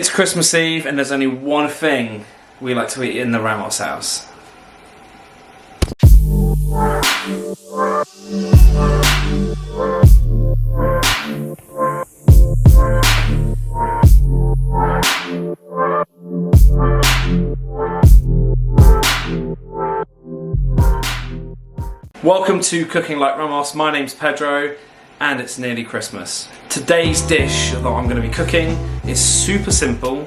It's Christmas Eve and there's only one thing we like to eat in the Ramos house. Welcome to Cooking Like Ramos. My name's Pedro and it's nearly Christmas. Today's dish that I'm going to be cooking is super simple,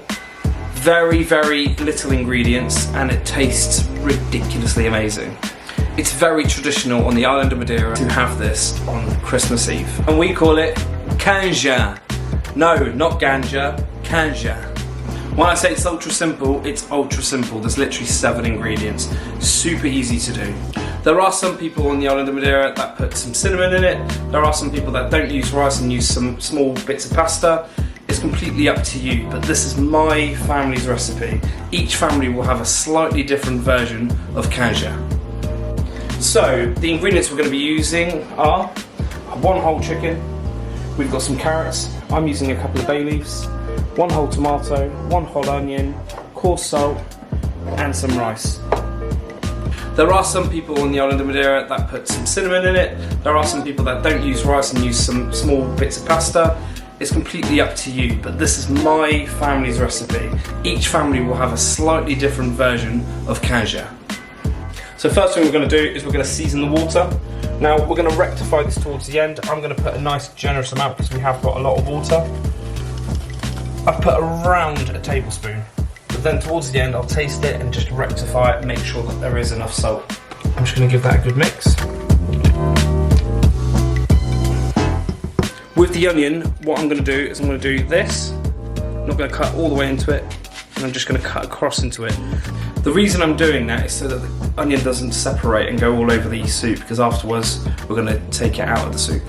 very little ingredients, and it tastes ridiculously amazing. It's very traditional on the island of Madeira to have this on Christmas Eve, and we call it CANJA. No, not ganja, CANJA. When I say it's ultra simple, it's ultra simple. There's literally 7 ingredients. Super easy to do. There are some people on the island of Madeira that put some cinnamon in it. There are some people that don't use rice and use some small bits of pasta. It's completely up to you, but this is my family's recipe. Each family will have a slightly different version of CANJA. So, the ingredients we're going to be using are 1 whole chicken, we've got some carrots, I'm using a couple of bay leaves, 1 whole tomato, 1 whole onion, coarse salt, and some rice. There are some people on the island of Madeira that put some cinnamon in it. There are some people that don't use rice and use some small bits of pasta. It's completely up to you, but this is my family's recipe. Each family will have a slightly different version of CANJA. So first thing we're going to do is we're going to season the water. Now we're going to rectify this towards the end. I'm going to put a nice generous amount because we have got a lot of water. I've put around a tablespoon. But then towards the end I'll taste it and just rectify it and make sure that there is enough salt. I'm just going to give that a good mix. With the onion, what I'm going to do is I'm going to do this. I'm not going to cut all the way into it, and I'm just going to cut across into it. The reason I'm doing that is so that the onion doesn't separate and go all over the soup, because afterwards we're going to take it out of the soup.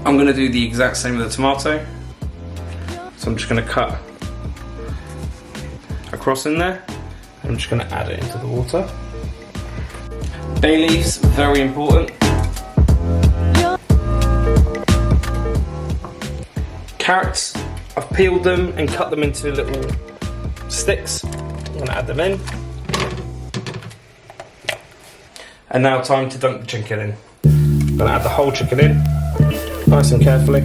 I'm going to do the exact same with the tomato. So I'm just going to cut across in there, and I'm just going to add it into the water. Bay leaves, very important. Carrots, I've peeled them and cut them into little sticks. I'm going to add them in. And now time to dunk the chicken in. I'm going to add the whole chicken in, nice and carefully.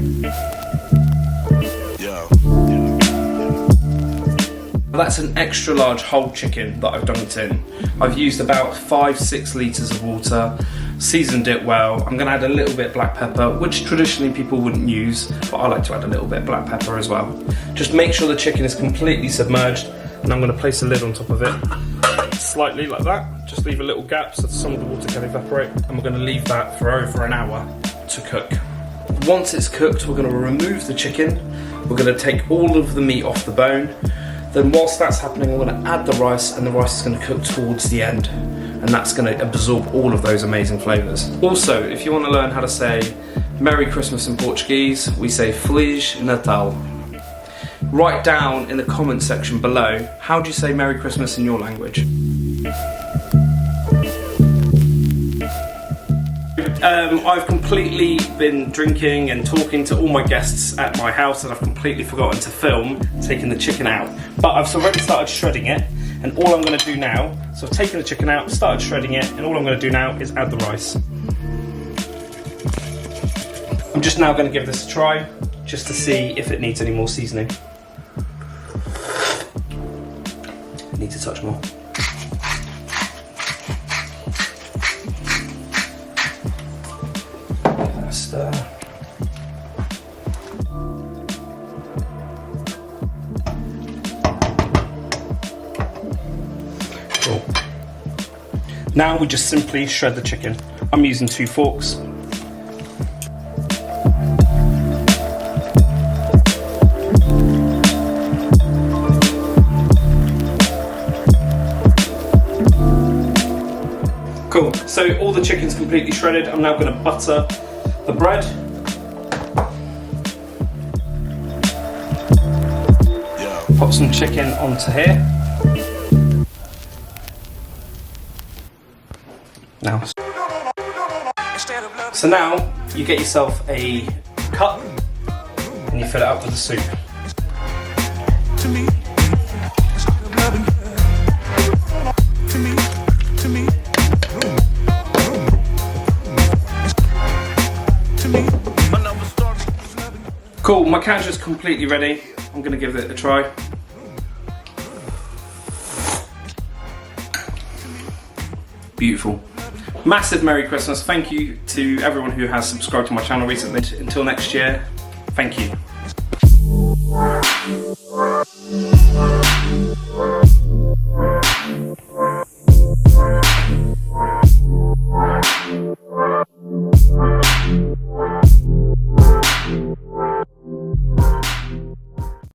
That's an extra large whole chicken that I've dunked in. I've used about 5-6 litres of water, seasoned it well. I'm going to add a little bit of black pepper, which traditionally people wouldn't use, but I like to add a little bit of black pepper as well. Just make sure the chicken is completely submerged, and I'm going to place a lid on top of it, slightly like that. Just leave a little gap so that some of the water can evaporate, and we're going to leave that for over an hour to cook. Once it's cooked, we're going to remove the chicken. We're going to take all of the meat off the bone. Then whilst that's happening, we're going to add the rice, and the rice is going to cook towards the end, and that's going to absorb all of those amazing flavours. Also, if you want to learn how to say Merry Christmas in Portuguese, we say Feliz Natal. Write down in the comment section below, how do you say Merry Christmas in your language? I've completely been drinking and talking to all my guests at my house, and I've completely forgotten to film taking the chicken out. But I've already started shredding it, and all I'm going to do now, so I've taken the chicken out, started shredding it, and all I'm going to do now is add the rice. I'm just now going to give this a try, just to see if it needs any more seasoning. It needs a touch more. Stir. Cool. Now we just simply shred the chicken. I'm using 2 forks. Cool, so all the chicken's completely shredded. I'm now going to butter the bread. Pop some chicken onto here. Now, so now you get yourself a cup and you fill it up with the soup. Cool, my CANJA's completely ready. I'm going to give it a try. Beautiful. Massive Merry Christmas. Thank you to everyone who has subscribed to my channel recently. Until next year, thank you.